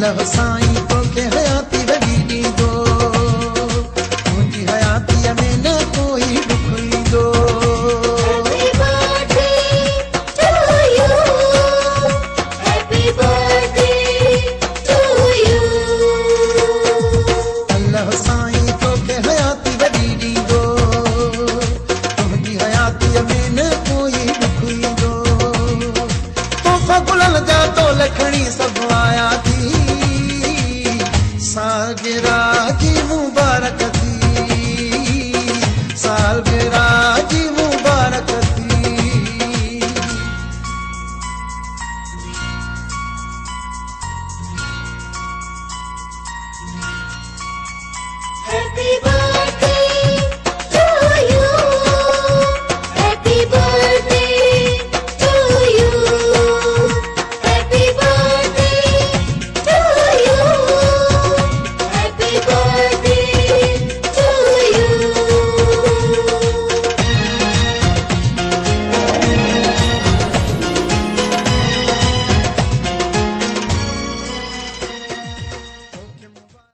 अल्लाह साईं तोखे हयाती वॾी ॾींदो, तुंहिंजी हयातीअ में न कोई ॾुख ईंदो। अल्लाह साईं तोखे हयाती वॾी ॾींदो, तुंहिंजी हयातीअ में न कोई ॾुख ईंदो। तोहफ़ा गुलनि जा तोल खणी सभु